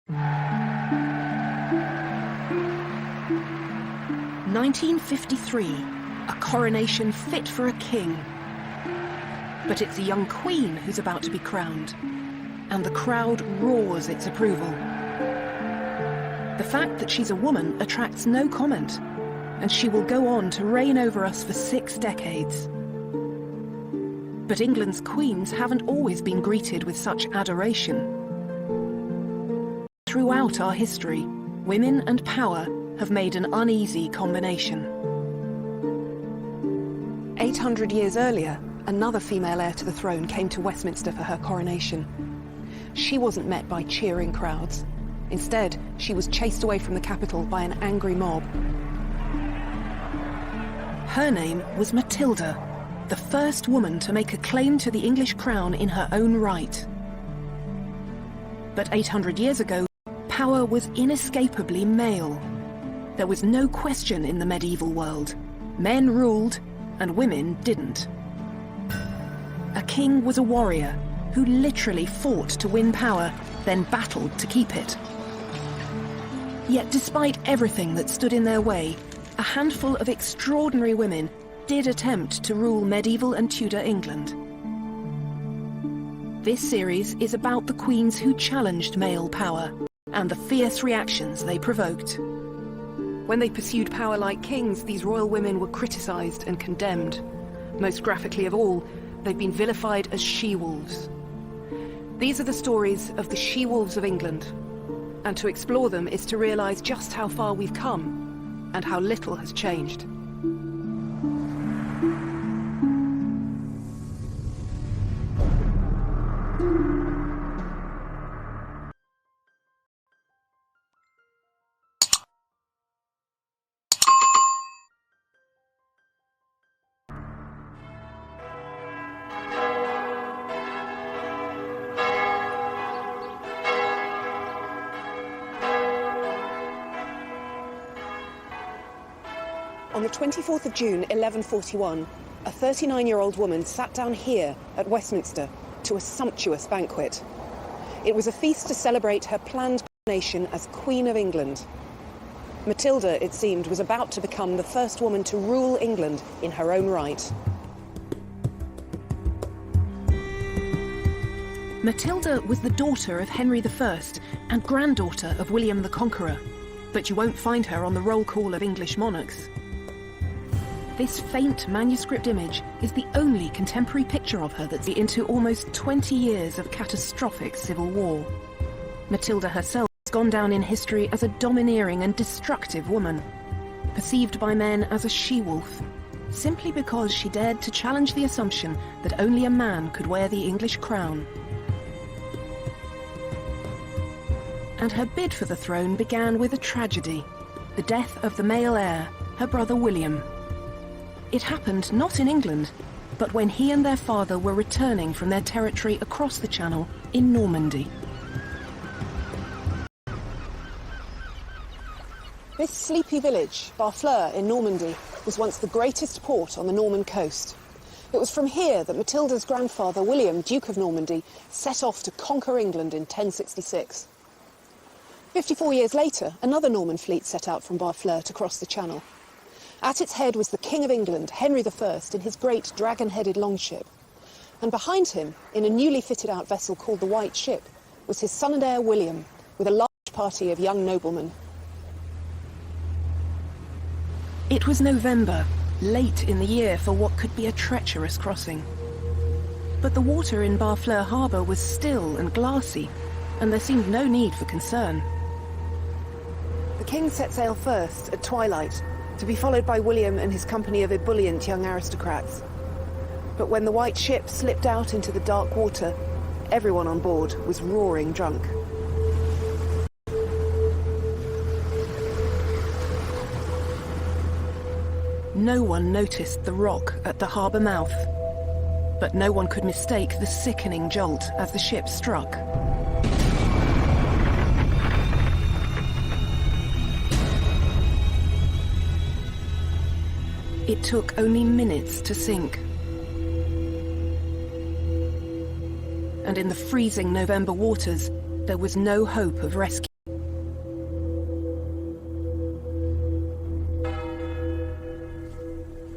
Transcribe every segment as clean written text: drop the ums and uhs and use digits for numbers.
1953, a coronation fit for a king. But it's a young queen who's about to be crowned, and the crowd roars its approval. The fact that she's a woman attracts no comment, and she will go on to reign over us for 6 decades. But England's queens haven't always been greeted with such adoration. Throughout our history, women and power have made an uneasy combination. 800 years earlier, another female heir to the throne came to Westminster for her coronation. She wasn't met by cheering crowds. Instead, she was chased away from the capital by an angry mob. Her name was Matilda, the first woman to make a claim to the English crown in her own right. But 800 years ago, power was inescapably male. There was no question in the medieval world. Men ruled, and women didn't. A king was a warrior who literally fought to win power, then battled to keep it. Yet despite everything that stood in their way, a handful of extraordinary women did attempt to rule medieval and Tudor England. This series is about the queens who challenged male power and the fierce reactions they provoked. When they pursued power like kings, these royal women were criticised and condemned. Most graphically of all, they've been vilified as she-wolves. These are the stories of the she-wolves of England. And to explore them is to realise just how far we've come and how little has changed. On the 24th of June, 1141, a 39-year-old woman sat down here at Westminster to a sumptuous banquet. It was a feast to celebrate her planned coronation as Queen of England. Matilda, it seemed, was about to become the first woman to rule England in her own right. Matilda was the daughter of Henry I and granddaughter of William the Conqueror, but you won't find her on the roll call of English monarchs. This faint manuscript image is the only contemporary picture of her that's into almost 20 years of catastrophic civil war. Matilda herself has gone down in history as a domineering and destructive woman, perceived by men as a she-wolf, simply because she dared to challenge the assumption that only a man could wear the English crown. And her bid for the throne began with a tragedy, the death of the male heir, her brother William. It happened not in England, but when he and their father were returning from their territory across the Channel in Normandy. This sleepy village, Barfleur in Normandy, was once the greatest port on the Norman coast. It was from here that Matilda's grandfather William, Duke of Normandy, set off to conquer England in 1066. 54 years later, another Norman fleet set out from Barfleur to cross the Channel. At its head was the King of England, Henry I, in his great dragon-headed longship. And behind him, in a newly fitted-out vessel called the White Ship, was his son and heir William, with a large party of young noblemen. It was November, late in the year for what could be a treacherous crossing. But the water in Barfleur harbour was still and glassy, and there seemed no need for concern. The king set sail first at twilight, to be followed by William and his company of ebullient young aristocrats. But when the White Ship slipped out into the dark water, everyone on board was roaring drunk. No one noticed the rock at the harbour mouth, but no one could mistake the sickening jolt as the ship struck. It took only minutes to sink. And in the freezing November waters, there was no hope of rescue.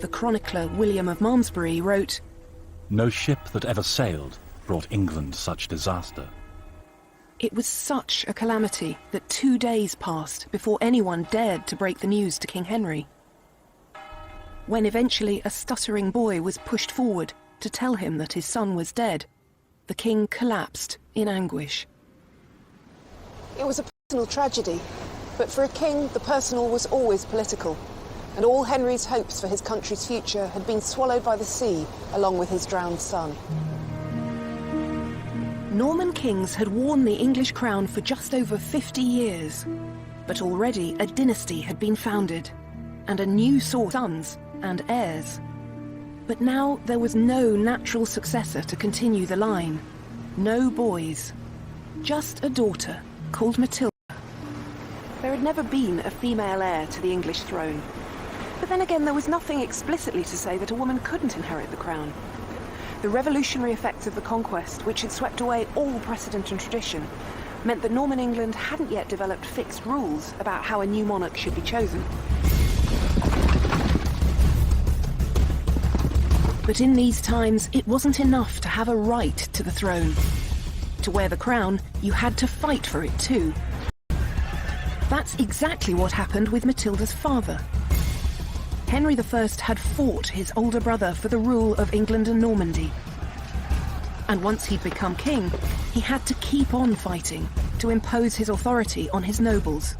the chronicler William of Malmesbury wrote, "No ship that ever sailed brought England such disaster." It was such a calamity that 2 days passed before anyone dared to break the news to King Henry. When eventually a stuttering boy was pushed forward to tell him that his son was dead, the king collapsed in anguish. It was a personal tragedy, but for a king, the personal was always political, and all Henry's hopes for his country's future had been swallowed by the sea along with his drowned son. Norman kings had worn the English crown for just over 50 years, but already a dynasty had been founded, and a new source of sons and heirs. But now there was no natural successor to continue the line. No boys. Just a daughter called Matilda. There had never been a female heir to the English throne. But then again, there was nothing explicitly to say that a woman couldn't inherit the crown. The revolutionary effects of the conquest, which had swept away all precedent and tradition, meant that Norman England hadn't yet developed fixed rules about how a new monarch should be chosen. But in these times, it wasn't enough to have a right to the throne. To wear the crown, you had to fight for it too. That's exactly what happened with Matilda's father. Henry I had fought his older brother for the rule of England and Normandy. And once he'd become king, he had to keep on fighting to impose his authority on his nobles.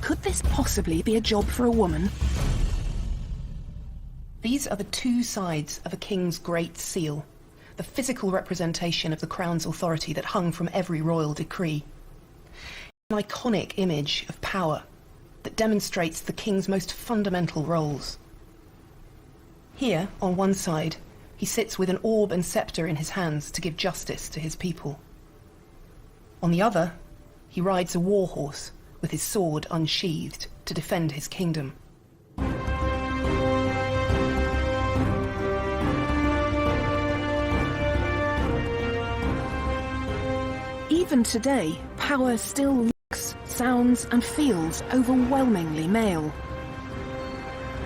Could this possibly be a job for a woman? These are the two sides of a king's great seal, the physical representation of the crown's authority that hung from every royal decree. An iconic image of power that demonstrates the king's most fundamental roles. Here, on one side, he sits with an orb and scepter in his hands to give justice to his people. On the other, he rides a war horse with his sword unsheathed to defend his kingdom. Even today, power still looks, sounds and feels overwhelmingly male.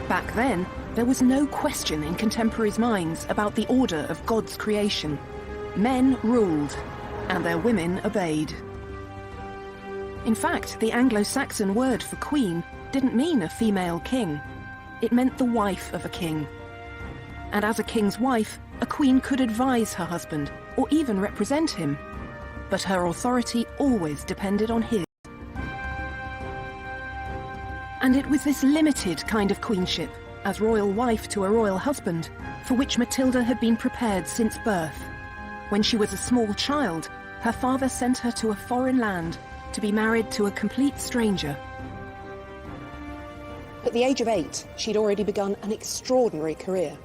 Back then, there was no question in contemporaries' minds about the order of God's creation. Men ruled, and their women obeyed. In fact, the Anglo-Saxon word for queen didn't mean a female king. It meant the wife of a king. And as a king's wife, a queen could advise her husband, or even represent him. But her authority always depended on his. And it was this limited kind of queenship, as royal wife to a royal husband, for which Matilda had been prepared since birth. When she was a small child, her father sent her to a foreign land to be married to a complete stranger. At the age of 8, she'd already begun an extraordinary career.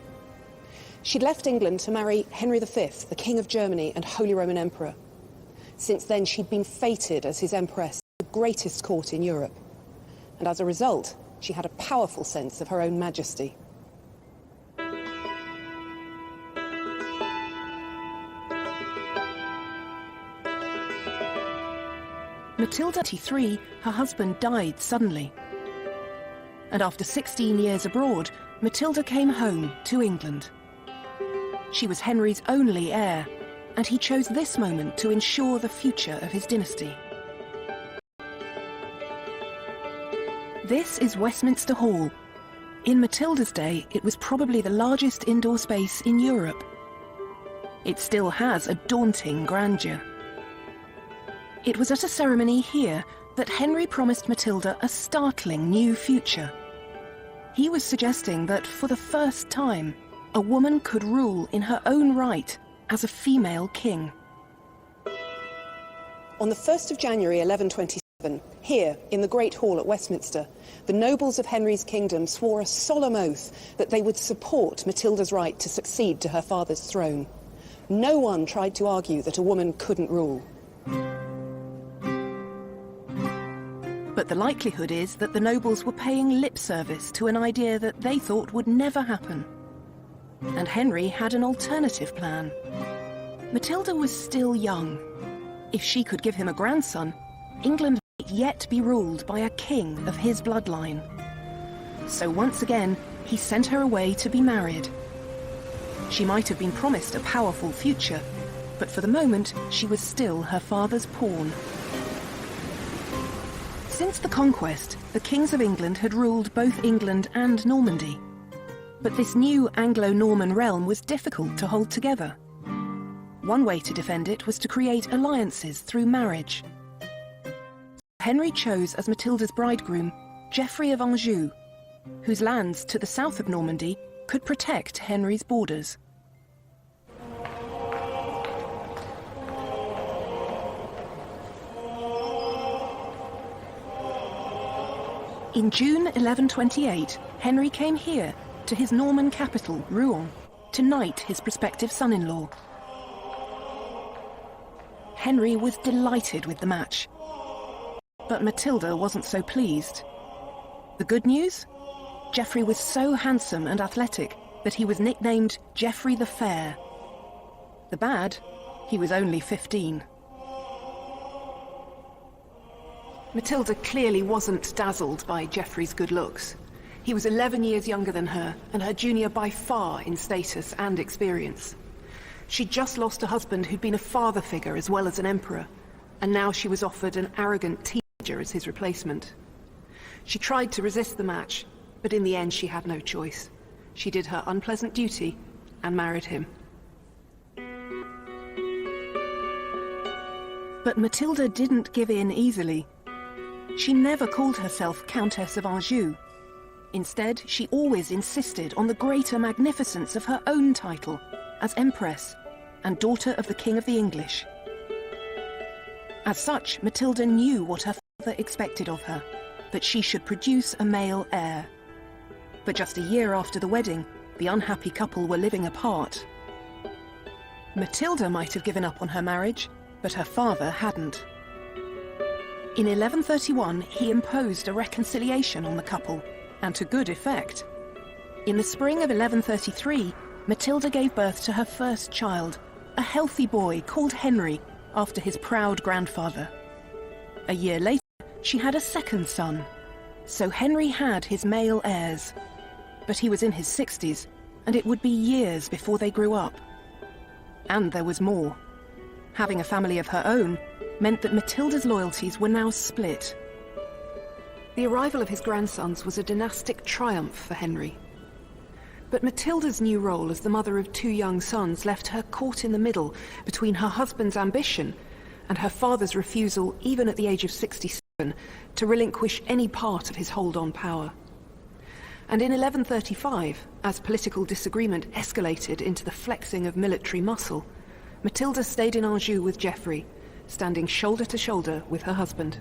She'd left England to marry Henry V, the King of Germany and Holy Roman Emperor. Since then, she'd been fated as his empress, the greatest court in Europe. And as a result, she had a powerful sense of her own majesty. Matilda, 23, her husband died suddenly. And after 16 years abroad, Matilda came home to England. She was Henry's only heir, and he chose this moment to ensure the future of his dynasty. This is Westminster Hall. In Matilda's day, it was probably the largest indoor space in Europe. It still has a daunting grandeur. It was at a ceremony here that Henry promised Matilda a startling new future. He was suggesting that for the first time, a woman could rule in her own right as a female king. On the 1st of January 1127, here in the Great Hall at Westminster, the nobles of Henry's kingdom swore a solemn oath that they would support Matilda's right to succeed to her father's throne. No one tried to argue that a woman couldn't rule. But the likelihood is that the nobles were paying lip service to an idea that they thought would never happen. And Henry had an alternative plan. Matilda was still young. If she could give him a grandson, England might yet be ruled by a king of his bloodline. So once again, he sent her away to be married. She might have been promised a powerful future, but for the moment, she was still her father's pawn. Since the conquest, the kings of England had ruled both England and Normandy. But this new Anglo-Norman realm was difficult to hold together. One way to defend it was to create alliances through marriage. Henry chose as Matilda's bridegroom Geoffrey of Anjou, whose lands to the south of Normandy could protect Henry's borders. In June 1128, Henry came here to his Norman capital, Rouen, to knight his prospective son-in-law. Henry was delighted with the match, but Matilda wasn't so pleased. The good news? Geoffrey was so handsome and athletic that he was nicknamed Geoffrey the Fair. The bad? He was only 15. Matilda clearly wasn't dazzled by Geoffrey's good looks. He was 11 years younger than her, and her junior by far in status and experience. She'd just lost a husband who'd been a father figure as well as an emperor, and now she was offered an arrogant teenager as his replacement. She tried to resist the match, but in the end she had no choice. She did her unpleasant duty and married him. But Matilda didn't give in easily. She never called herself Countess of Anjou. Instead, she always insisted on the greater magnificence of her own title as Empress and daughter of the King of the English. As such, Matilda knew what her father expected of her, that she should produce a male heir. But just a year after the wedding, the unhappy couple were living apart. Matilda might have given up on her marriage, but her father hadn't. In 1131, he imposed a reconciliation on the couple, and to good effect. In the spring of 1133, Matilda gave birth to her first child, a healthy boy called Henry, after his proud grandfather. A year later, she had a second son. So Henry had his male heirs. But he was in his 60s, and it would be years before they grew up. And there was more. Having a family of her own meant that Matilda's loyalties were now split. The arrival of his grandsons was a dynastic triumph for Henry. But Matilda's new role as the mother of two young sons left her caught in the middle between her husband's ambition and her father's refusal, even at the age of 67, to relinquish any part of his hold on power. And in 1135, as political disagreement escalated into the flexing of military muscle, Matilda stayed in Anjou with Geoffrey, standing shoulder to shoulder with her husband.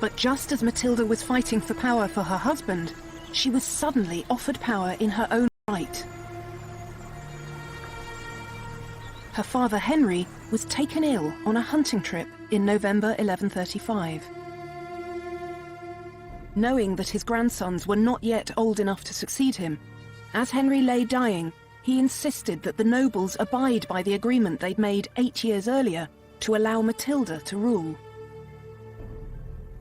But just as Matilda was fighting for power for her husband, she was suddenly offered power in her own right. Her father Henry was taken ill on a hunting trip in November 1135. Knowing that his grandsons were not yet old enough to succeed him, as Henry lay dying, he insisted that the nobles abide by the agreement they'd made 8 years earlier to allow Matilda to rule.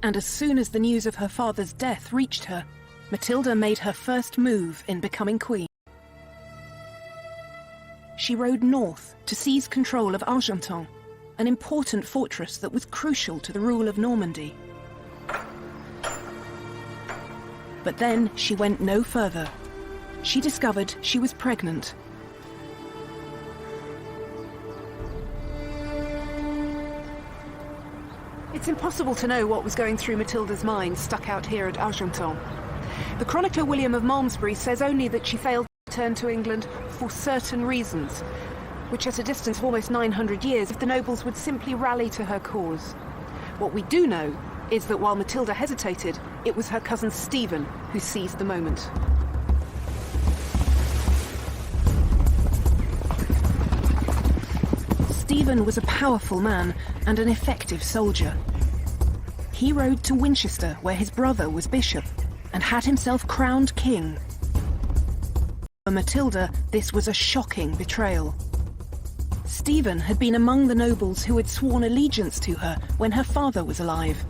And as soon as the news of her father's death reached her, Matilda made her first move in becoming queen. She rode north to seize control of Argentan, an important fortress that was crucial to the rule of Normandy. But then she went no further. She discovered she was pregnant. It's impossible to know what was going through Matilda's mind stuck out here at Argentan. The chronicler William of Malmesbury says only that she failed to return to England for certain reasons, which at a distance of almost 900 years, if the nobles would simply rally to her cause. What we do know is that while Matilda hesitated, it was her cousin Stephen who seized the moment. Stephen was a powerful man and an effective soldier. He rode to Winchester, where his brother was bishop, and had himself crowned king. For Matilda, this was a shocking betrayal. Stephen had been among the nobles who had sworn allegiance to her when her father was alive.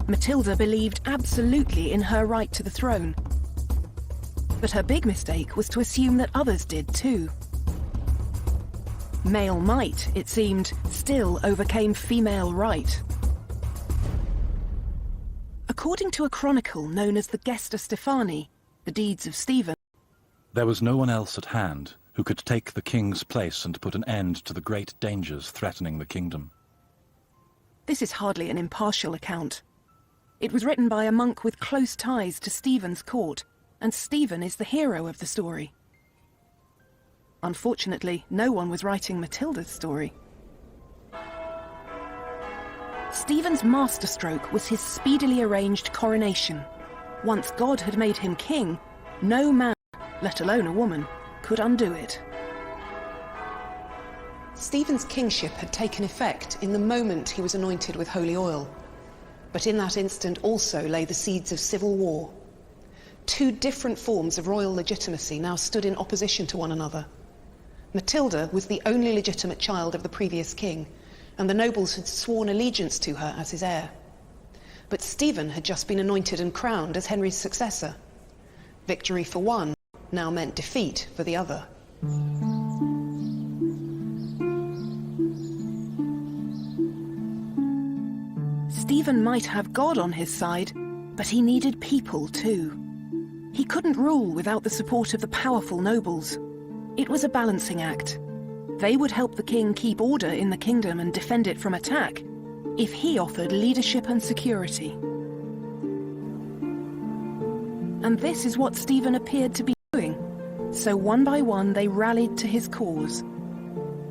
Matilda believed absolutely in her right to the throne. But her big mistake was to assume that others did too. Male might, it seemed, still overcame female right. According to a chronicle known as the Gesta Stephani, the deeds of Stephen, there was no one else at hand who could take the king's place and put an end to the great dangers threatening the kingdom. This is hardly an impartial account. It was written by a monk with close ties to Stephen's court, and Stephen is the hero of the story. Unfortunately, no one was writing Matilda's story. Stephen's masterstroke was his speedily arranged coronation. Once God had made him king, no man, let alone a woman, could undo it. Stephen's kingship had taken effect in the moment he was anointed with holy oil. But in that instant also lay the seeds of civil war. Two different forms of royal legitimacy now stood in opposition to one another. Matilda was the only legitimate child of the previous king, and the nobles had sworn allegiance to her as his heir. But Stephen had just been anointed and crowned as Henry's successor. Victory for one now meant defeat for the other. Stephen might have God on his side, but he needed people too. He couldn't rule without the support of the powerful nobles. It was a balancing act. They would help the king keep order in the kingdom and defend it from attack, if he offered leadership and security. And this is what Stephen appeared to be doing. So one by one they rallied to his cause.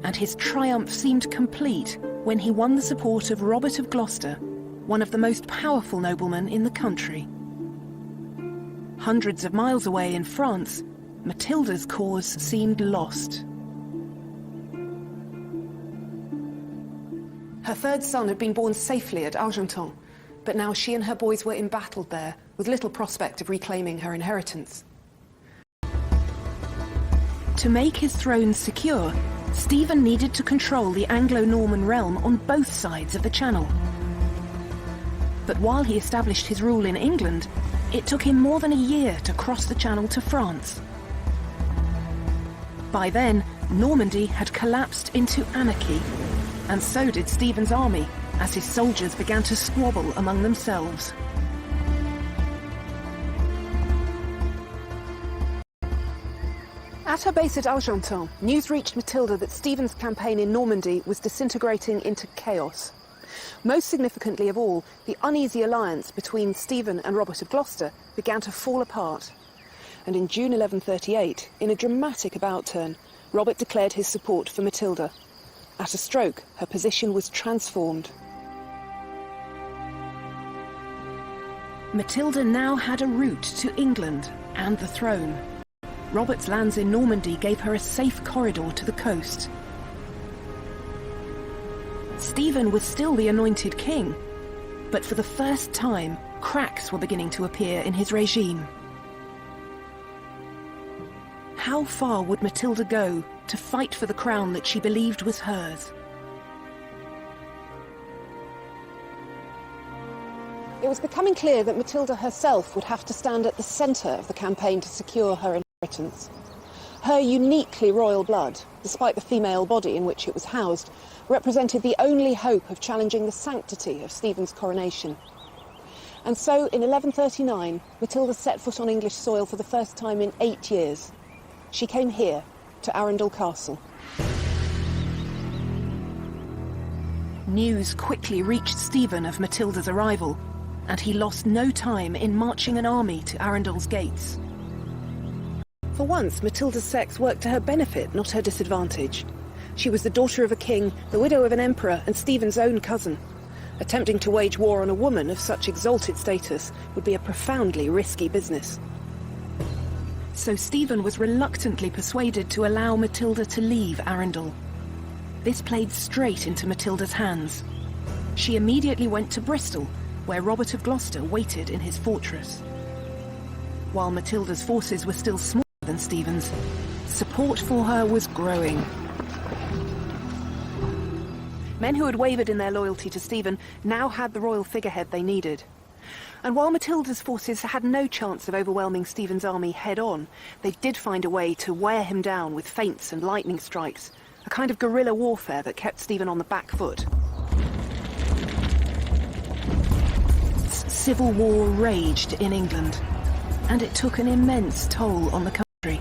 And his triumph seemed complete when he won the support of Robert of Gloucester, one of the most powerful noblemen in the country. Hundreds of miles away in France, Matilda's cause seemed lost. Her third son had been born safely at Argenton, but now she and her boys were embattled there, with little prospect of reclaiming her inheritance. To make his throne secure, Stephen needed to control the Anglo-Norman realm on both sides of the Channel. But while he established his rule in England, it took him more than a year to cross the Channel to France. By then, Normandy had collapsed into anarchy, and so did Stephen's army, as his soldiers began to squabble among themselves. At her base at Argenton, news reached Matilda that Stephen's campaign in Normandy was disintegrating into chaos. Most significantly of all, the uneasy alliance between Stephen and Robert of Gloucester began to fall apart. And in June 1138, in a dramatic about-turn, Robert declared his support for Matilda. At a stroke, her position was transformed. Matilda now had a route to England and the throne. Robert's lands in Normandy gave her a safe corridor to the coast. Stephen was still the anointed king, but for the first time, cracks were beginning to appear in his regime. How far would Matilda go to fight for the crown that she believed was hers? It was becoming clear that Matilda herself would have to stand at the centre of the campaign to secure her inheritance. Her uniquely royal blood, despite the female body in which it was housed, represented the only hope of challenging the sanctity of Stephen's coronation. And so, in 1139, Matilda set foot on English soil for the first time in 8 years. She came here, to Arundel Castle. News quickly reached Stephen of Matilda's arrival, and he lost no time in marching an army to Arundel's gates. For once, Matilda's sex worked to her benefit, not her disadvantage. She was the daughter of a king, the widow of an emperor, and Stephen's own cousin. Attempting to wage war on a woman of such exalted status would be a profoundly risky business. So Stephen was reluctantly persuaded to allow Matilda to leave Arundel. This played straight into Matilda's hands. She immediately went to Bristol, where Robert of Gloucester waited in his fortress. While Matilda's forces were still smaller than Stephen's, support for her was growing. Men who had wavered in their loyalty to Stephen now had the royal figurehead they needed. And while Matilda's forces had no chance of overwhelming Stephen's army head-on, they did find a way to wear him down with feints and lightning strikes, a kind of guerrilla warfare that kept Stephen on the back foot. Civil war raged in England, and it took an immense toll on the country.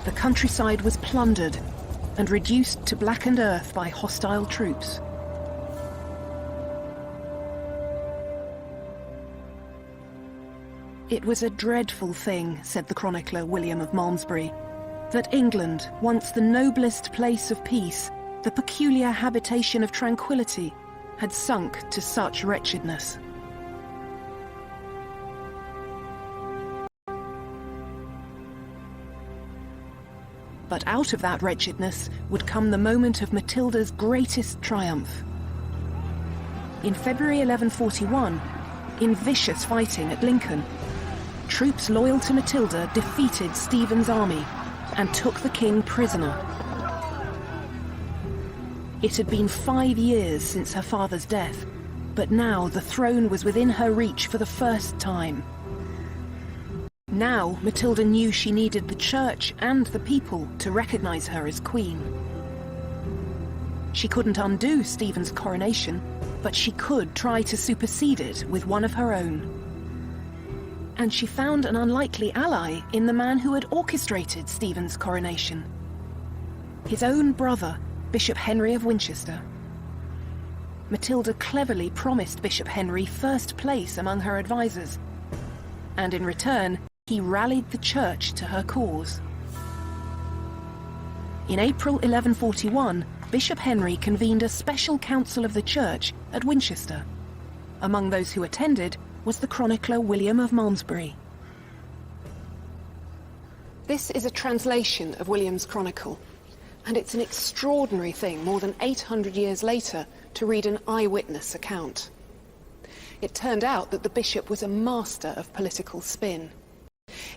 The countryside was plundered and reduced to blackened earth by hostile troops. It was a dreadful thing, said the chronicler William of Malmesbury, that England, once the noblest place of peace, the peculiar habitation of tranquility, had sunk to such wretchedness. But out of that wretchedness would come the moment of Matilda's greatest triumph. In February 1141, in vicious fighting at Lincoln, troops loyal to Matilda defeated Stephen's army and took the king prisoner. It had been 5 years since her father's death, but now the throne was within her reach for the first time. Now Matilda knew she needed the church and the people to recognize her as queen. She couldn't undo Stephen's coronation, but she could try to supersede it with one of her own. And she found an unlikely ally in the man who had orchestrated Stephen's coronation. His own brother, Bishop Henry of Winchester. Matilda cleverly promised Bishop Henry first place among her advisors, and in return, he rallied the church to her cause. In April 1141, Bishop Henry convened a special council of the church at Winchester. Among those who attended was the chronicler William of Malmesbury. This is a translation of William's chronicle, and it's an extraordinary thing, more than 800 years later, to read an eyewitness account. It turned out that the bishop was a master of political spin.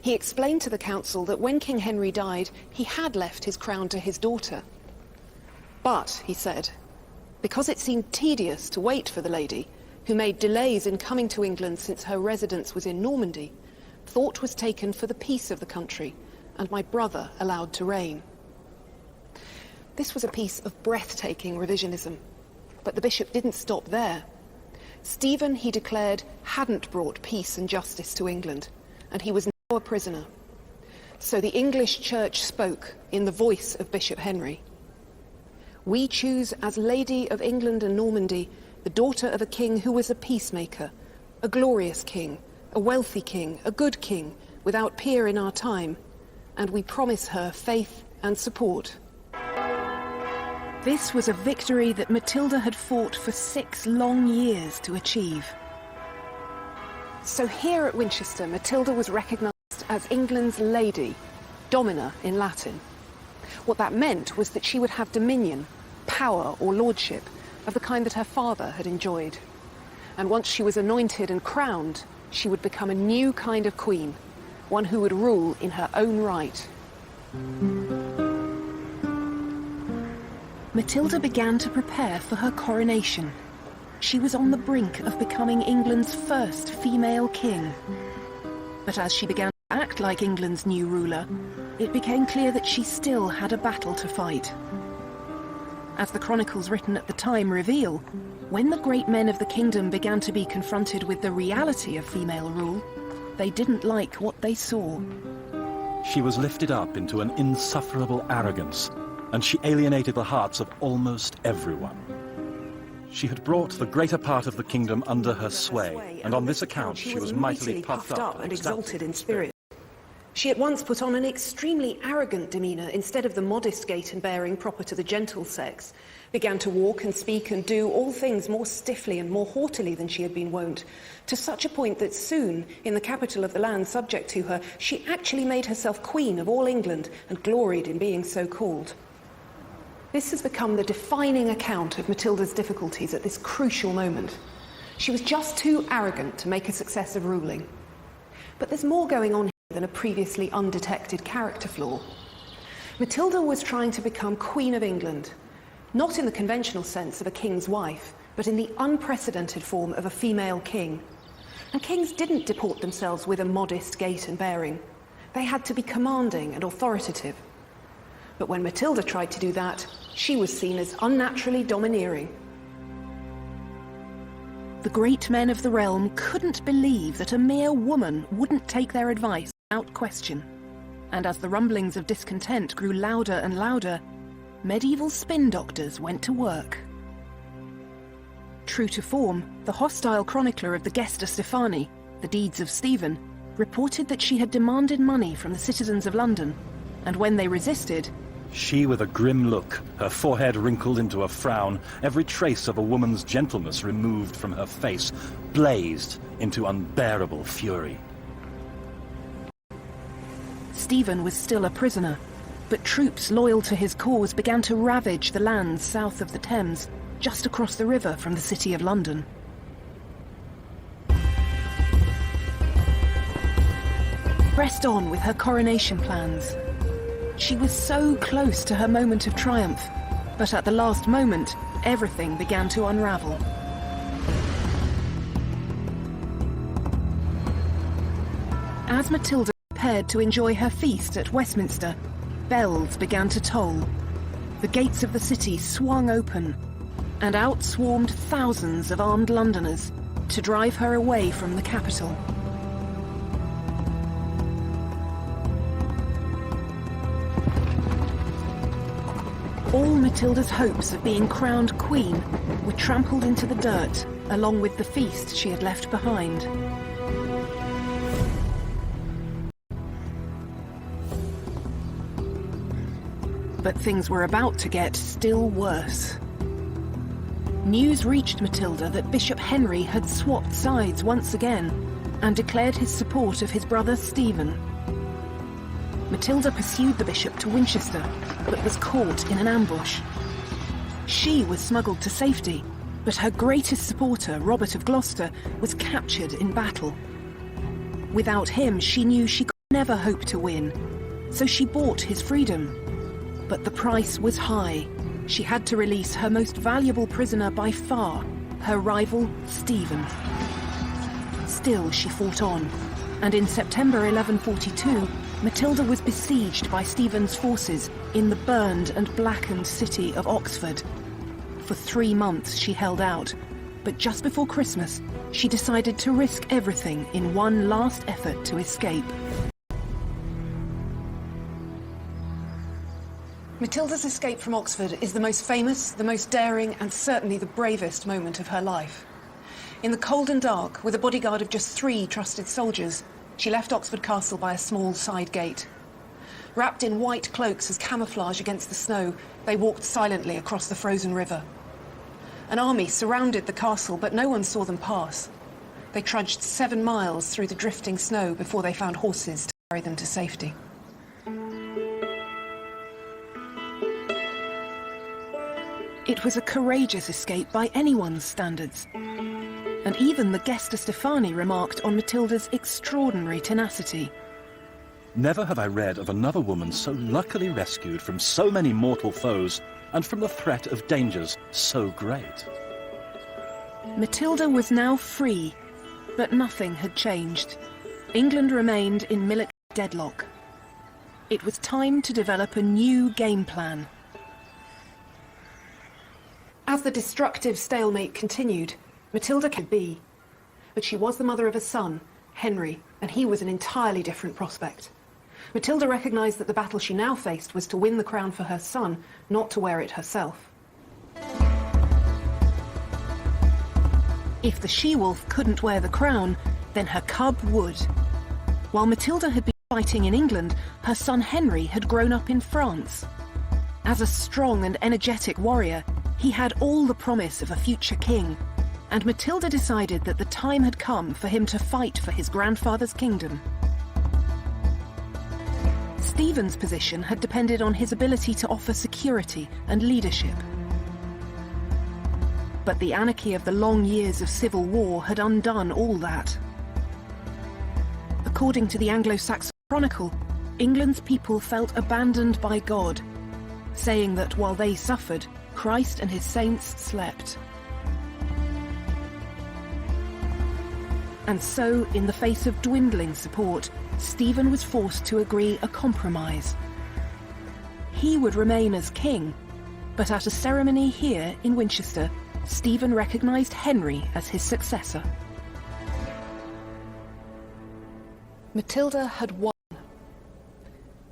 He explained to the council that when King Henry died, he had left his crown to his daughter. But, he said, because it seemed tedious to wait for the lady, who made delays in coming to England since her residence was in Normandy, thought was taken for the peace of the country, and my brother allowed to reign. This was a piece of breathtaking revisionism, but the bishop didn't stop there. Stephen, he declared, hadn't brought peace and justice to England, and he was now a prisoner. So the English church spoke in the voice of Bishop Henry. We choose as Lady of England and Normandy the daughter of a king who was a peacemaker, a glorious king, a wealthy king, a good king, without peer in our time, and we promise her faith and support. This was a victory that Matilda had fought for 6 long years to achieve. So here at Winchester, Matilda was recognised as England's lady, domina in Latin. What that meant was that she would have dominion, power or lordship, of the kind that her father had enjoyed. And once she was anointed and crowned, she would become a new kind of queen, one who would rule in her own right. Matilda began to prepare for her coronation. She was on the brink of becoming England's first female king. But as she began to act like England's new ruler, it became clear that she still had a battle to fight. As the chronicles written at the time reveal, when the great men of the kingdom began to be confronted with the reality of female rule, they didn't like what they saw. She was lifted up into an insufferable arrogance, and she alienated the hearts of almost everyone. She had brought the greater part of the kingdom under her sway, and on this account she was mightily puffed up and exalted in spirit. She at once put on an extremely arrogant demeanour instead of the modest gait and bearing proper to the gentle sex, began to walk and speak and do all things more stiffly and more haughtily than she had been wont, to such a point that soon, in the capital of the land subject to her, she actually made herself queen of all England and gloried in being so called. This has become the defining account of Matilda's difficulties at this crucial moment. She was just too arrogant to make a success of ruling. But there's more going on here than a previously undetected character flaw. Matilda was trying to become Queen of England, Not in the conventional sense of a king's wife, but in the unprecedented form of a female king. And kings didn't deport themselves with a modest gait and bearing. They had to be commanding and authoritative. But when Matilda tried to do that, she was seen as unnaturally domineering. The great men of the realm couldn't believe that a mere woman wouldn't take their advice without question. And as the rumblings of discontent grew louder and louder, medieval spin doctors went to work. True to form, the hostile chronicler of the Gesta Stephani, the Deeds of Stephen, reported that she had demanded money from the citizens of London, and when they resisted, she, with a grim look, her forehead wrinkled into a frown, every trace of a woman's gentleness removed from her face, blazed into unbearable fury. Stephen was still a prisoner, but troops loyal to his cause began to ravage the lands south of the Thames, just across the river from the City of London. Pressed on with her coronation plans. She was so close to her moment of triumph, but at the last moment, everything began to unravel. As Matilda prepared to enjoy her feast at Westminster, bells began to toll. The gates of the city swung open, and out swarmed thousands of armed Londoners to drive her away from the capital. All Matilda's hopes of being crowned queen were trampled into the dirt, along with the feast she had left behind. But things were about to get still worse. News reached Matilda that Bishop Henry had swapped sides once again and declared his support of his brother Stephen. Matilda pursued the bishop to Winchester, but was caught in an ambush. She was smuggled to safety, but her greatest supporter, Robert of Gloucester, was captured in battle. Without him, she knew she could never hope to win, so she bought his freedom. But the price was high. She had to release her most valuable prisoner by far, her rival, Stephen. Still, she fought on, and in September 1142, Matilda was besieged by Stephen's forces in the burned and blackened city of Oxford. For 3 months she held out, but just before Christmas, she decided to risk everything in one last effort to escape. Matilda's escape from Oxford is the most famous, the most daring, and certainly the bravest moment of her life. In the cold and dark, with a bodyguard of just 3 trusted soldiers, she left Oxford Castle by a small side gate. Wrapped in white cloaks as camouflage against the snow, they walked silently across the frozen river. An army surrounded the castle, but no one saw them pass. They trudged 7 miles through the drifting snow before they found horses to carry them to safety. It was a courageous escape by anyone's standards. And even the Gesta Stephani remarked on Matilda's extraordinary tenacity. Never have I read of another woman so luckily rescued from so many mortal foes and from the threat of dangers so great. Matilda was now free, but nothing had changed. England remained in military deadlock. It was time to develop a new game plan. As the destructive stalemate continued, Matilda could be. But she was the mother of a son, Henry, and he was an entirely different prospect. Matilda recognised that the battle she now faced was to win the crown for her son, not to wear it herself. If the she-wolf couldn't wear the crown, then her cub would. While Matilda had been fighting in England, her son Henry had grown up in France. As a strong and energetic warrior, he had all the promise of a future king, and Matilda decided that the time had come for him to fight for his grandfather's kingdom. Stephen's position had depended on his ability to offer security and leadership. But the anarchy of the long years of civil war had undone all that. According to the Anglo-Saxon Chronicle, England's people felt abandoned by God, saying that while they suffered, Christ and his saints slept. And so, in the face of dwindling support, Stephen was forced to agree a compromise. He would remain as king, but at a ceremony here in Winchester, Stephen recognised Henry as his successor. Matilda had won,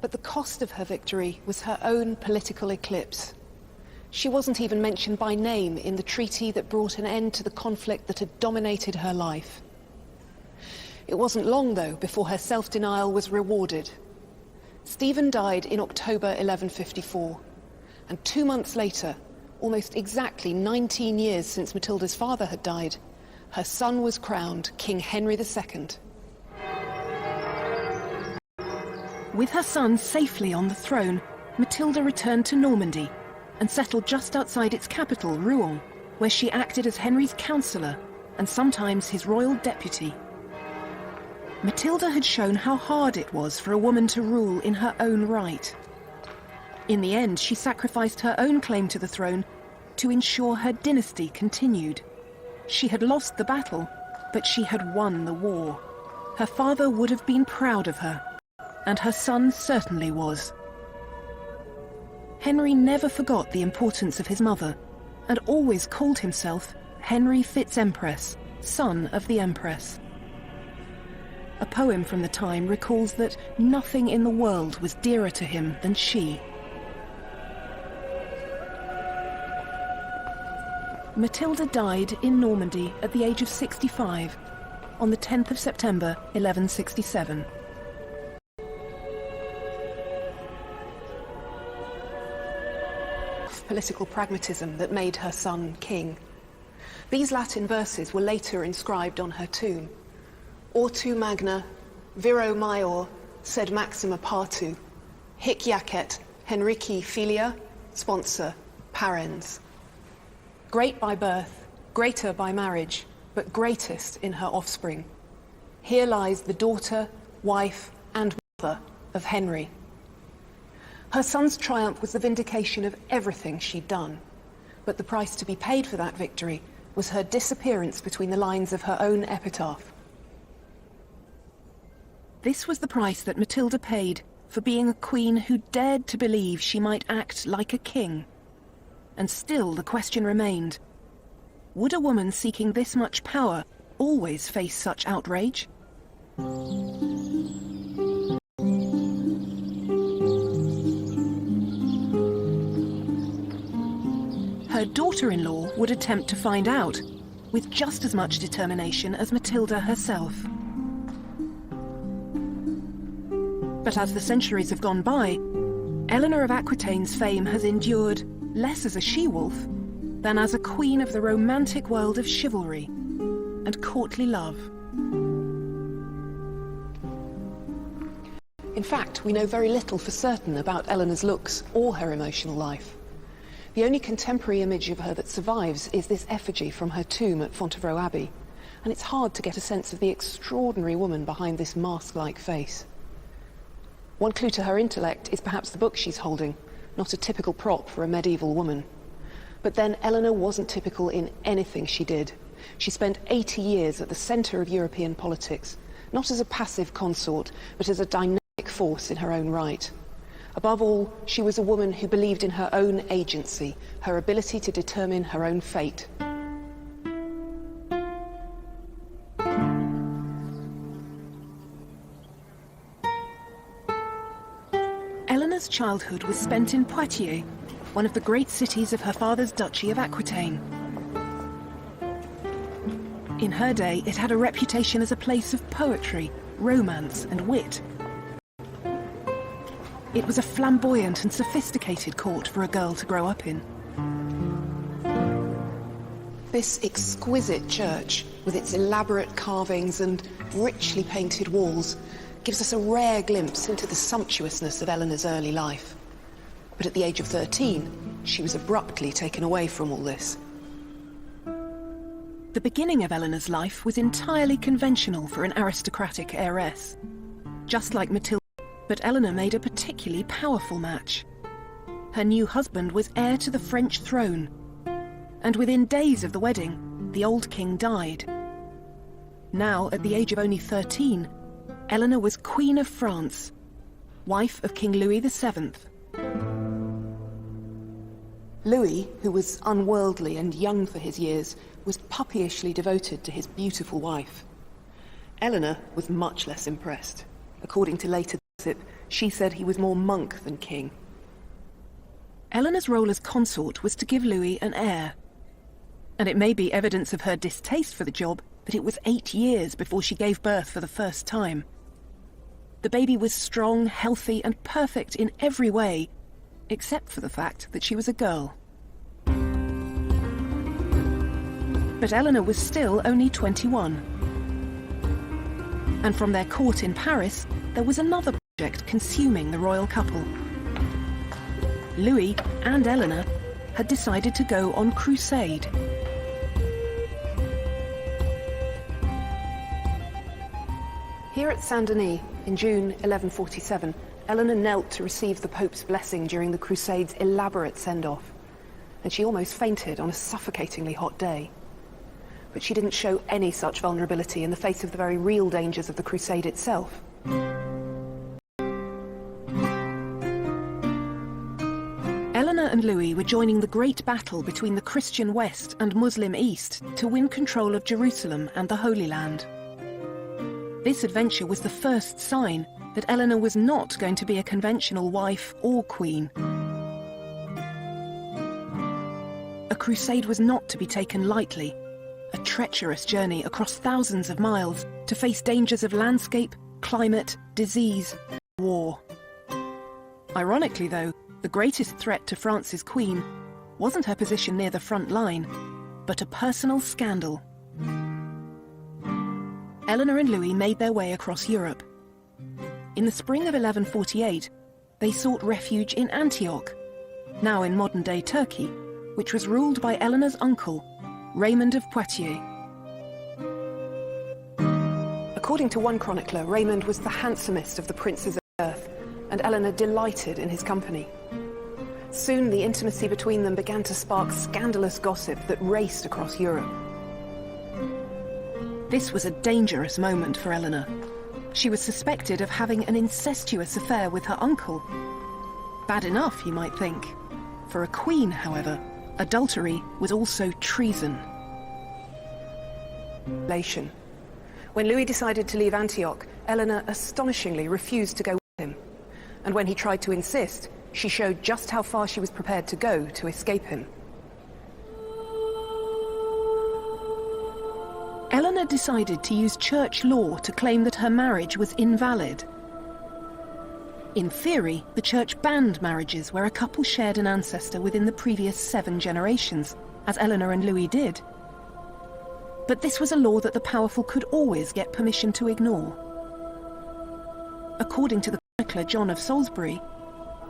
but the cost of her victory was her own political eclipse. She wasn't even mentioned by name in the treaty that brought an end to the conflict that had dominated her life. It wasn't long, though, before her self-denial was rewarded. Stephen died in October 1154, and 2 months later, almost exactly 19 years since Matilda's father had died, her son was crowned King Henry II. With her son safely on the throne, Matilda returned to Normandy and settled just outside its capital, Rouen, where she acted as Henry's counsellor and sometimes his royal deputy. Matilda had shown how hard it was for a woman to rule in her own right. In the end, she sacrificed her own claim to the throne to ensure her dynasty continued. She had lost the battle, but she had won the war. Her father would have been proud of her, and her son certainly was. Henry never forgot the importance of his mother, and always called himself Henry Fitz-Empress, son of the Empress. A poem from the time recalls that nothing in the world was dearer to him than she. Matilda died in Normandy at the age of 65 on the 10th of September 1167. Political pragmatism that made her son king. These Latin verses were later inscribed on her tomb. Ortu magna, viro maior, sed maxima partu, hic jacet Henrici filia, sponsor, parens. Great by birth, greater by marriage, but greatest in her offspring. Here lies the daughter, wife, and mother of Henry. Her son's triumph was the vindication of everything she'd done, but the price to be paid for that victory was her disappearance between the lines of her own epitaph. This was the price that Matilda paid for being a queen who dared to believe she might act like a king. And still the question remained, would a woman seeking this much power always face such outrage? Her daughter-in-law would attempt to find out, with just as much determination as Matilda herself. But as the centuries have gone by, Eleanor of Aquitaine's fame has endured less as a she-wolf than as a queen of the romantic world of chivalry and courtly love. In fact, we know very little for certain about Eleanor's looks or her emotional life. The only contemporary image of her that survives is this effigy from her tomb at Fontevraud Abbey, and it's hard to get a sense of the extraordinary woman behind this mask-like face. One clue to her intellect is perhaps the book she's holding, not a typical prop for a medieval woman. But then Eleanor wasn't typical in anything she did. She spent 80 years at the centre of European politics, not as a passive consort, but as a dynamic force in her own right. Above all, she was a woman who believed in her own agency, her ability to determine her own fate. Eleanor's childhood was spent in Poitiers, one of the great cities of her father's Duchy of Aquitaine. In her day, it had a reputation as a place of poetry, romance, and wit. It was a flamboyant and sophisticated court for a girl to grow up in. This exquisite church, with its elaborate carvings and richly painted walls, gives us a rare glimpse into the sumptuousness of Eleanor's early life. But at the age of 13, she was abruptly taken away from all this. The beginning of Eleanor's life was entirely conventional for an aristocratic heiress. Just like Matilda, but Eleanor made a particularly powerful match. her new husband was heir to the French throne. And within days of the wedding, the old king died. Now, at the age of only 13, Eleanor was Queen of France, wife of King Louis VII. Louis, who was unworldly and young for his years, was puppyishly devoted to his beautiful wife. Eleanor was much less impressed. According to later gossip, she said he was more monk than king. Eleanor's role as consort was to give Louis an heir. And it may be evidence of her distaste for the job that it was 8 years before she gave birth for the first time. The baby was strong, healthy, and perfect in every way, except for the fact that she was a girl. But Eleanor was still only 21. And from their court in Paris, there was another project consuming the royal couple. Louis and Eleanor had decided to go on crusade. Here at Saint-Denis, in June 1147, Eleanor knelt to receive the Pope's blessing during the Crusade's elaborate send-off, and she almost fainted on a suffocatingly hot day. But she didn't show any such vulnerability in the face of the very real dangers of the Crusade itself. Eleanor and Louis were joining the great battle between the Christian West and Muslim East to win control of Jerusalem and the Holy Land. This adventure was the first sign that Eleanor was not going to be a conventional wife or queen. A crusade was not to be taken lightly, a treacherous journey across thousands of miles to face dangers of landscape, climate, disease, and war. Ironically, though, the greatest threat to France's queen wasn't her position near the front line, but a personal scandal. Eleanor and Louis made their way across Europe. In the spring of 1148, they sought refuge in Antioch, now in modern-day Turkey, which was ruled by Eleanor's uncle, Raymond of Poitiers. According to one chronicler, Raymond was the handsomest of the princes of the earth, and Eleanor delighted in his company. Soon the intimacy between them began to spark scandalous gossip that raced across Europe. This was a dangerous moment for Eleanor. She was suspected of having an incestuous affair with her uncle. Bad enough, you might think. For a queen, however, adultery was also treason. When Louis decided to leave Antioch, Eleanor astonishingly refused to go with him. And when he tried to insist, she showed just how far she was prepared to go to escape him. Eleanor decided to use church law to claim that her marriage was invalid. In theory, the church banned marriages where a couple shared an ancestor within the previous 7 generations, as Eleanor and Louis did. But this was a law that the powerful could always get permission to ignore. According to the chronicler John of Salisbury,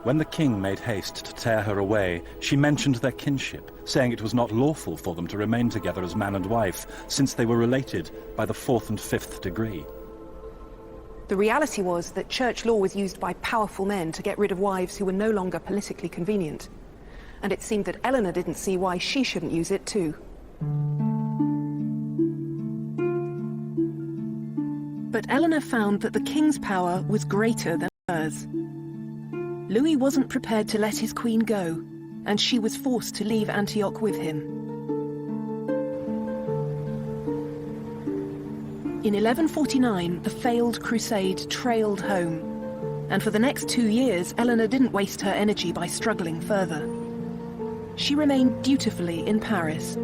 when the king made haste to tear her away, she mentioned their kinship, saying it was not lawful for them to remain together as man and wife, since they were related by the 4th and 5th degree. The reality was that church law was used by powerful men to get rid of wives who were no longer politically convenient. And it seemed that Eleanor didn't see why she shouldn't use it too. But Eleanor found that the king's power was greater than hers. Louis wasn't prepared to let his queen go, and she was forced to leave Antioch with him. In 1149, the failed crusade trailed home, and for the next 2 years, Eleanor didn't waste her energy by struggling further. She remained dutifully in Paris,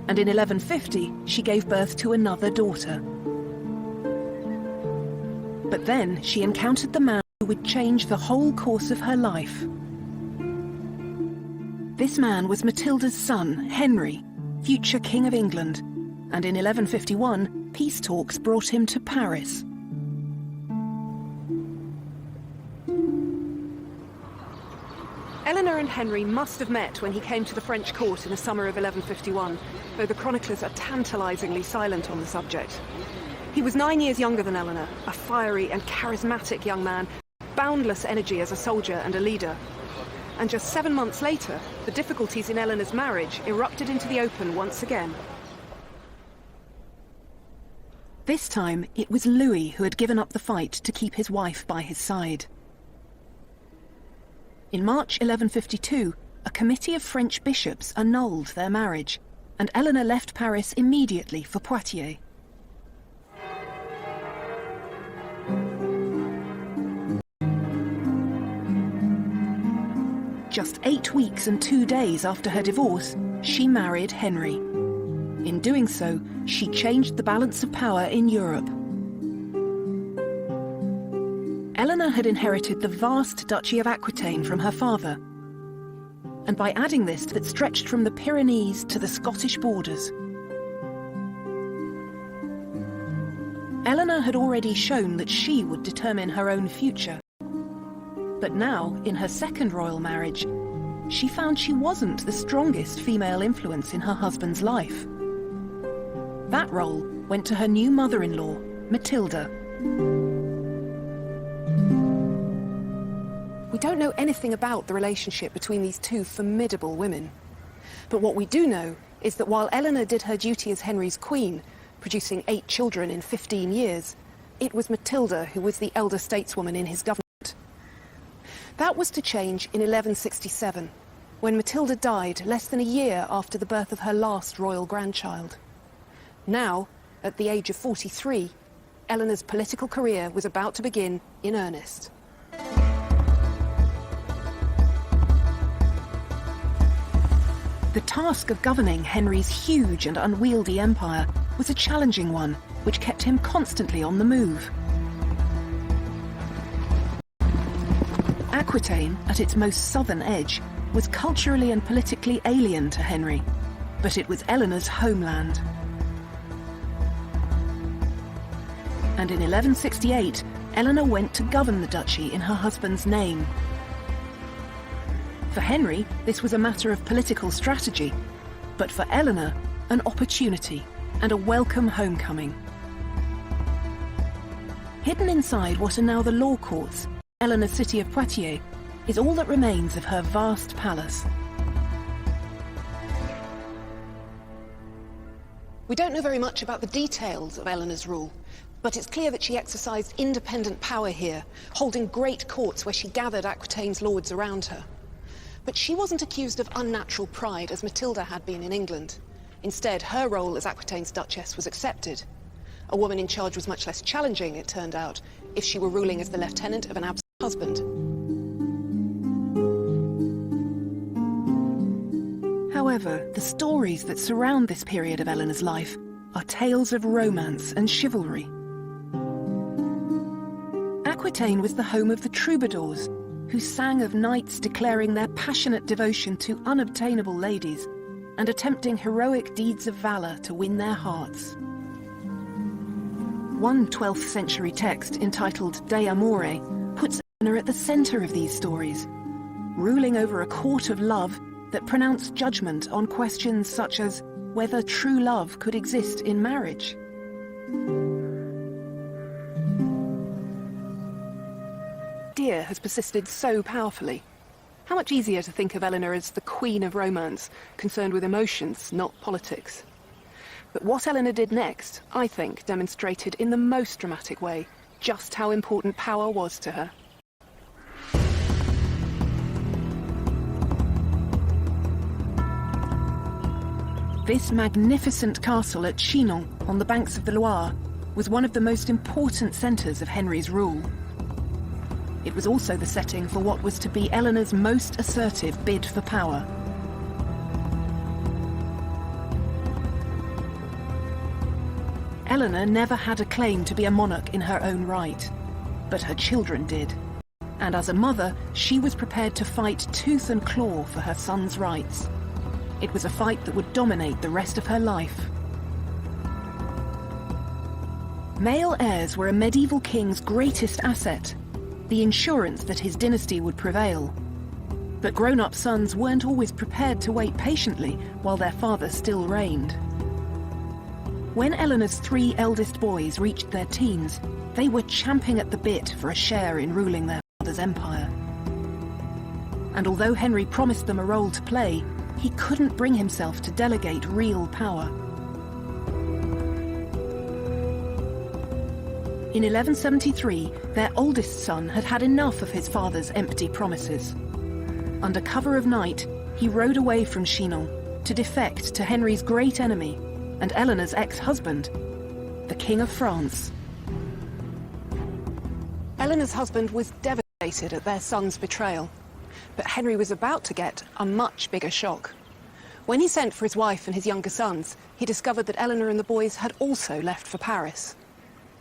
and in 1150, she gave birth to another daughter. But then she encountered the man who would change the whole course of her life. This man was Matilda's son, Henry, future King of England, and in 1151, peace talks brought him to Paris. Eleanor and Henry must have met when he came to the French court in the summer of 1151, though the chroniclers are tantalizingly silent on the subject. He was 9 years younger than Eleanor, a fiery and charismatic young man, boundless energy as a soldier and a leader. And just 7 months later, the difficulties in Eleanor's marriage erupted into the open once again. This time, it was Louis who had given up the fight to keep his wife by his side. In March 1152, a committee of French bishops annulled their marriage, and Eleanor left Paris immediately for Poitiers. Just 8 weeks and 2 days after her divorce, she married Henry. In doing so, she changed the balance of power in Europe. Eleanor had inherited the vast Duchy of Aquitaine from her father, and by adding this that stretched from the Pyrenees to the Scottish borders. Eleanor had already shown that she would determine her own future. But now, in her second royal marriage, she found she wasn't the strongest female influence in her husband's life. That role went to her new mother-in-law, Matilda. We don't know anything about the relationship between these two formidable women. But what we do know is that while Eleanor did her duty as Henry's queen, producing 8 children in 15 years, it was Matilda who was the elder stateswoman in his government. That was to change in 1167, when Matilda died less than a year after the birth of her last royal grandchild. Now, at the age of 43, Eleanor's political career was about to begin in earnest. The task of governing Henry's huge and unwieldy empire was a challenging one, which kept him constantly on the move. Aquitaine, at its most southern edge, was culturally and politically alien to Henry, but it was Eleanor's homeland. And in 1168, Eleanor went to govern the duchy in her husband's name. For Henry, this was a matter of political strategy, but for Eleanor, an opportunity and a welcome homecoming. Hidden inside what are now the law courts, Eleanor's city of Poitiers is all that remains of her vast palace. We don't know very much about the details of Eleanor's rule, but it's clear that she exercised independent power here, holding great courts where she gathered Aquitaine's lords around her. But she wasn't accused of unnatural pride as Matilda had been in England. Instead, her role as Aquitaine's duchess was accepted. A woman in charge was much less challenging, it turned out, if she were ruling as the lieutenant of an absent husband. However, the stories that surround this period of Eleanor's life are tales of romance and chivalry. Aquitaine was the home of the troubadours, who sang of knights declaring their passionate devotion to unobtainable ladies and attempting heroic deeds of valor to win their hearts. One 12th century text entitled De Amore puts Eleanor at the center of these stories, ruling over a court of love that pronounced judgment on questions such as whether true love could exist in marriage. Idea has persisted so powerfully. How much easier to think of Eleanor as the queen of romance, concerned with emotions, not politics. But what Eleanor did next, I think, demonstrated in the most dramatic way just how important power was to her. This magnificent castle at Chinon, on the banks of the Loire, was one of the most important centres of Henry's rule. It was also the setting for what was to be Eleanor's most assertive bid for power. Eleanor never had a claim to be a monarch in her own right, but her children did. And as a mother, she was prepared to fight tooth and claw for her son's rights. It was a fight that would dominate the rest of her life. Male heirs were a medieval king's greatest asset, the insurance that his dynasty would prevail. But grown-up sons weren't always prepared to wait patiently while their father still reigned. When Eleanor's 3 eldest boys reached their teens, they were champing at the bit for a share in ruling their father's empire. And although Henry promised them a role to play, he couldn't bring himself to delegate real power. In 1173, their oldest son had had enough of his father's empty promises. Under cover of night, he rode away from Chinon to defect to Henry's great enemy and Eleanor's ex-husband, the King of France. Eleanor's husband was devastated at their son's betrayal, but Henry was about to get a much bigger shock. When he sent for his wife and his younger sons, he discovered that Eleanor and the boys had also left for Paris.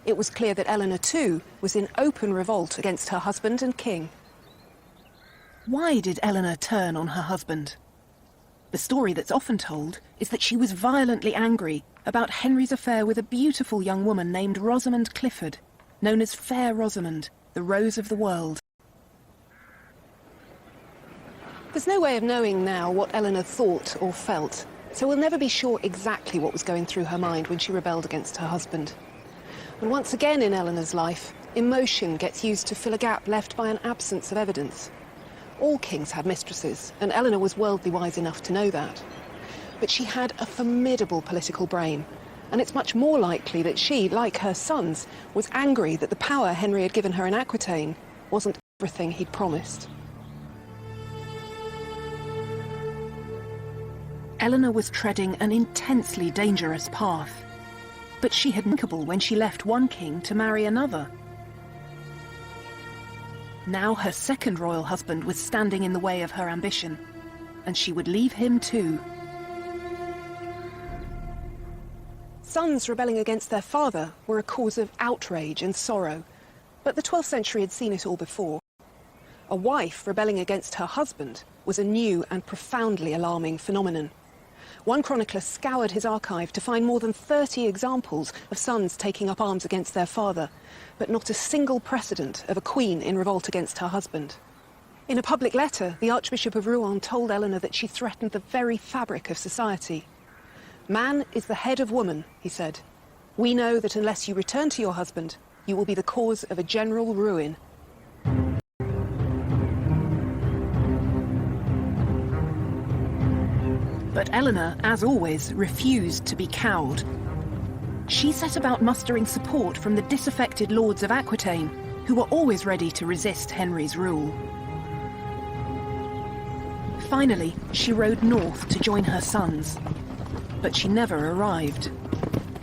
It was clear that Eleanor, too, was in open revolt against her husband and king. Why did Eleanor turn on her husband? The story that's often told is that she was violently angry about Henry's affair with a beautiful young woman named Rosamond Clifford, known as Fair Rosamond, the Rose of the World. There's no way of knowing now what Eleanor thought or felt, so we'll never be sure exactly what was going through her mind when she rebelled against her husband. And once again in Eleanor's life, emotion gets used to fill a gap left by an absence of evidence. All kings had mistresses, and Eleanor was worldly wise enough to know that. But she had a formidable political brain, and it's much more likely that she, like her sons, was angry that the power Henry had given her in Aquitaine wasn't everything he'd promised. Eleanor was treading an intensely dangerous path, but she had thinkable when she left one king to marry another. Now her second royal husband was standing in the way of her ambition, and she would leave him too. Sons rebelling against their father were a cause of outrage and sorrow, but the 12th century had seen it all before. A wife rebelling against her husband was a new and profoundly alarming phenomenon. One chronicler scoured his archive to find more than 30 examples of sons taking up arms against their father, but not a single precedent of a queen in revolt against her husband. In a public letter, the Archbishop of Rouen told Eleanor that she threatened the very fabric of society. "Man is the head of woman," he said. "We know that unless you return to your husband, you will be the cause of a general ruin." But Eleanor, as always, refused to be cowed. She set about mustering support from the disaffected lords of Aquitaine, who were always ready to resist Henry's rule. Finally, she rode north to join her sons. But she never arrived.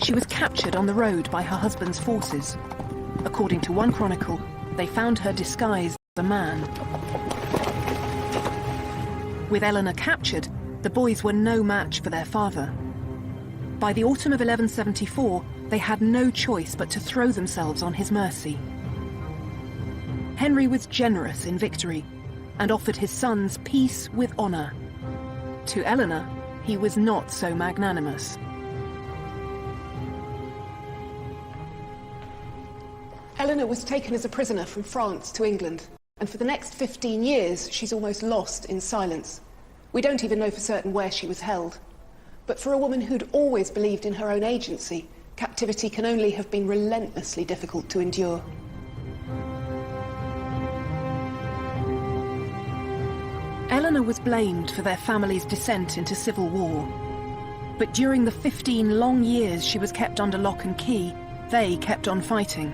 She was captured on the road by her husband's forces. According to one chronicle, they found her disguised as a man. With Eleanor captured, the boys were no match for their father. By the autumn of 1174, they had no choice but to throw themselves on his mercy. Henry was generous in victory and offered his sons peace with honour. To Eleanor, he was not so magnanimous. Eleanor was taken as a prisoner from France to England, and for the next 15 years she's almost lost in silence. We don't even know for certain where she was held. But for a woman who'd always believed in her own agency, captivity can only have been relentlessly difficult to endure. Eleanor was blamed for their family's descent into civil war. But during the 15 long years she was kept under lock and key, they kept on fighting.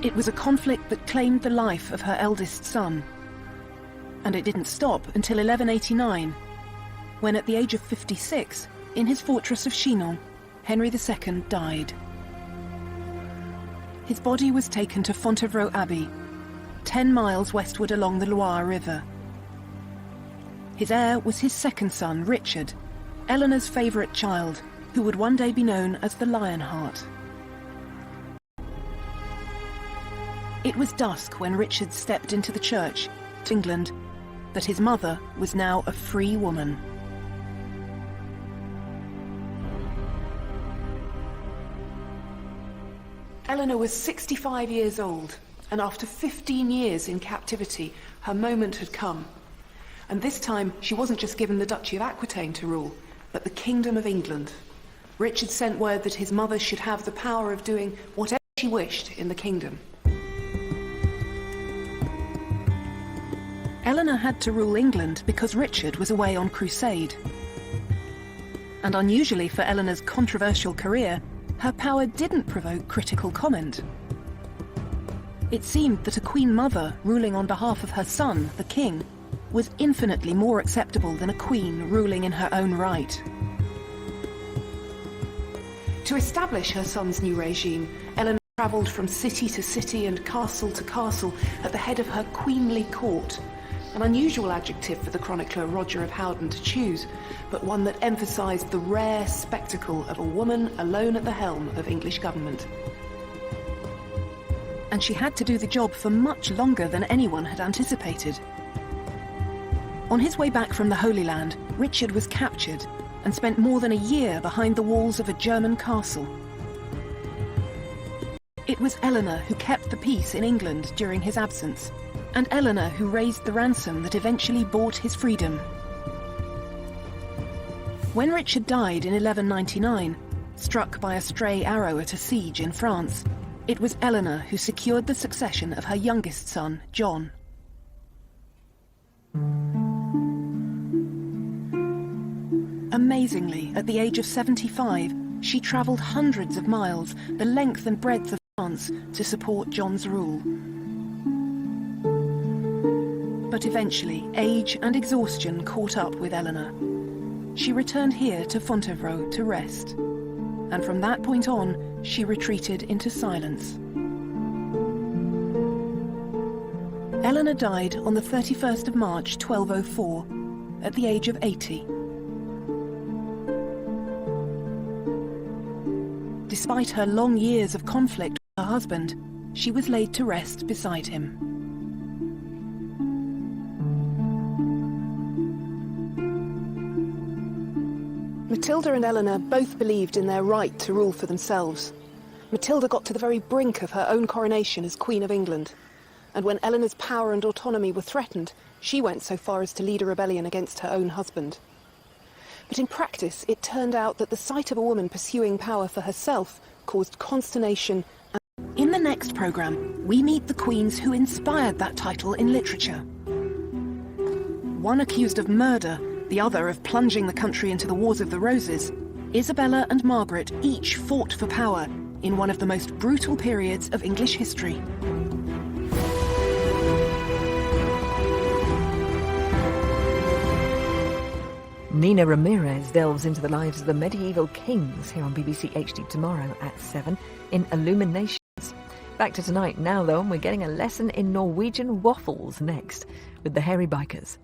It was a conflict that claimed the life of her eldest son. And it didn't stop until 1189, when at the age of 56, in his fortress of Chinon, Henry II died. His body was taken to Fontevraud Abbey, 10 miles westward along the Loire River. His heir was his second son, Richard, Eleanor's favourite child, who would one day be known as the Lionheart. It was dusk when Richard stepped into the church, England, that his mother was now a free woman. Eleanor was 65 years old, and after 15 years in captivity, her moment had come. And this time, she wasn't just given the Duchy of Aquitaine to rule, but the Kingdom of England. Richard sent word that his mother should have the power of doing whatever she wished in the kingdom. Eleanor had to rule England because Richard was away on crusade. And unusually for Eleanor's controversial career, her power didn't provoke critical comment. It seemed that a Queen Mother ruling on behalf of her son, the King, was infinitely more acceptable than a queen ruling in her own right. To establish her son's new regime, Eleanor travelled from city to city and castle to castle at the head of her queenly court, an unusual adjective for the chronicler Roger of Howden to choose, but one that emphasised the rare spectacle of a woman alone at the helm of English government. And she had to do the job for much longer than anyone had anticipated. On his way back from the Holy Land, Richard was captured and spent more than a year behind the walls of a German castle. It was Eleanor who kept the peace in England during his absence, and Eleanor who raised the ransom that eventually bought his freedom. When Richard died in 1199, struck by a stray arrow at a siege in France, it was Eleanor who secured the succession of her youngest son, John. Amazingly, at the age of 75, she travelled hundreds of miles, the length and breadth of France, to support John's rule. But eventually, age and exhaustion caught up with Eleanor. She returned here to Fontevraud to rest, and from that point on, she retreated into silence. Eleanor died on the 31st of March 1204, at the age of 80. Despite her long years of conflict with her husband, she was laid to rest beside him. Matilda and Eleanor both believed in their right to rule for themselves. Matilda got to the very brink of her own coronation as Queen of England. And when Eleanor's power and autonomy were threatened, she went so far as to lead a rebellion against her own husband. But in practice, it turned out that the sight of a woman pursuing power for herself caused consternation. In the next programme, we meet the queens who inspired that title in literature. One accused of murder, the other of plunging the country into the Wars of the Roses, Isabella and Margaret each fought for power in one of the most brutal periods of English history. Nina Ramirez delves into the lives of the medieval kings here on BBC HD tomorrow at 7 in Illuminations. Back to tonight now, though, and we're getting a lesson in Norwegian waffles next with the Hairy Bikers.